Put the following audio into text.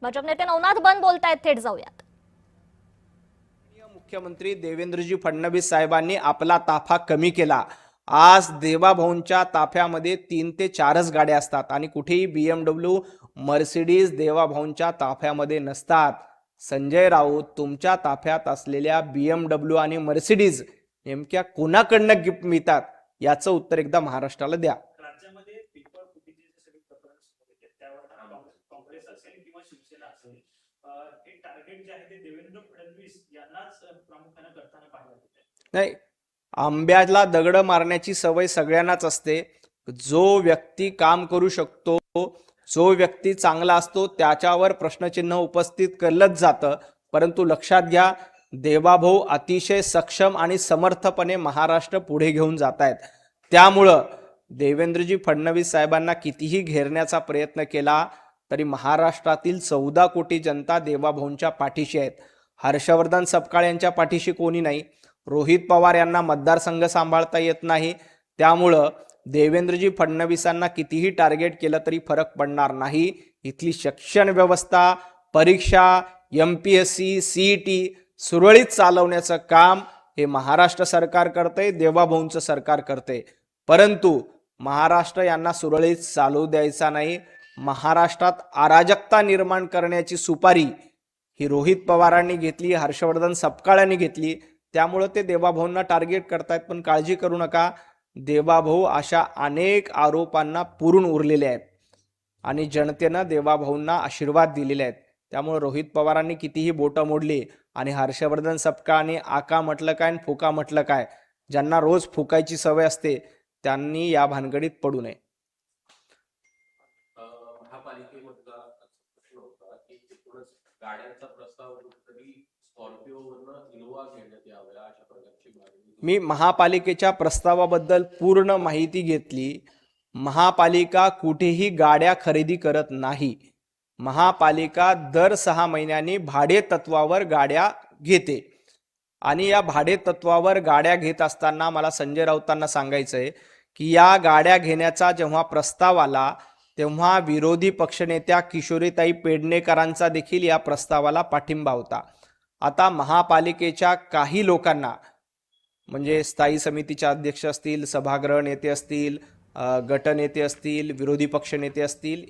भाजप नेते नवनाथ बन बोलतायत, थेट जाऊयात. मुख्यमंत्री देवेंद्रजी फडणवीस साहेबांनी आपला ताफा कमी केला. आज देवाभाऊंच्या ताफ्यामध्ये 3 ते 4च गाड्या असतात आणि कुठेही BMW मर्सिडीज देवाभाऊंच्या ताफ्यामध्ये नसतात. संजय राऊत, तुमच्या ताफ्यात असलेल्या BMW आणि मर्सिडीज नेमक्या कोणाकडनं गिफ्ट मिळतात याचं उत्तर एकदा महाराष्ट्राला द्या. राज्यामध्ये पेपर फुटीचे सगळे प्रकरण त्यावर काँग्रेस असेल किंवा शिवसेना असेल, हे टार्गेट जे आहे ते देवेंद्र फडणवीस यांनाच प्रामुख्याने करताना पाहायला मिळते. नाही, आंब्याला दगड मारण्याची सवय सगळ्यांनाच असते. जो व्यक्ती काम करू शकतो, जो व्यक्ती चांगला असतो त्याच्यावर प्रश्नचिन्ह उपस्थित केलंच जातं. परंतु लक्षात घ्या, देवाभाऊ अतिशय सक्षम आणि समर्थपणे महाराष्ट्र पुढे घेऊन जात आहेत. त्यामुळं देवेंद्रजी फडणवीस साहेबांना कितीही घेरण्याचा प्रयत्न केला तरी महाराष्ट्रातील 14 कोटी जनता देवाभाऊंच्या पाठीशी आहेत. हर्षवर्धन सपकाळ यांच्या पाठीशी कोणी नाही. रोहित पवार यांना मतदारसंघ सांभाळता येत नाही. त्यामुळं देवेंद्रजी फडणवीसांना कितीही टार्गेट केलं तरी फरक पडणार नाही. इथली शिक्षण व्यवस्था, परीक्षा, MPSC, CET सुरळीत चालवण्याचं काम हे महाराष्ट्र सरकार करते, देवाभाऊंचं सरकार करते. परंतु महाराष्ट्र यांना सुरळीत चालू द्यायचा नाही. महाराष्ट्रात अराजकता निर्माण करण्याची सुपारी ही रोहित पवारांनी घेतली, हर्षवर्धन सपकाळांनी घेतली. त्यामुळे ते देवाभाऊंना टार्गेट करतायत. पण काळजी करू नका, देवाभाऊ अशा अनेक आरोपांना पुरून उरलेले आहेत आणि जनतेनं देवाभाऊंना आशीर्वाद दिलेले आहेत. त्यामुळे रोहित पवारांनी कितीही बोटं मोडली आणि हर्षवर्धन सपकाळांनी आका म्हटलं काय आणि फुका म्हटलं काय, ज्यांना रोज फुकायची सवय असते त्यांनी या भानगडीत पडू नये. महापालिकेमधला प्रश्न होता की तिथूनच गाड्यांचा प्रस्ताव कुठेतरी स्कॉर्पिओवरनं इनोवा घेण्यात याव्या अशा प्रकारची मागणी. मी महापालिकेच्या प्रस्तावाबद्दल पूर्ण माहिती घेतली. महापालिका कुठेही गाड्या खरेदी करत नाही. महापालिका दर 6 महिन्यांनी भाडे तत्वावर गाड्या घेते आणि या भाडे तत्वावर गाड्या घेत असताना मला संजय राऊतांना सांगायचंय की या गाड्या घेण्याचा जेव्हा प्रस्ताव आला तेव्हा विरोधी पक्षनेत्या किशोरीताई पेडणेकरांचा देखील या प्रस्तावाला पाठिंबा होता. आता महापालिकेच्या काही लोकांना, म्हणजे स्थायी समितीचे अध्यक्ष असतील, सभागृह नेते असतील, गटनेते असतील, विरोधी पक्षनेते असतील,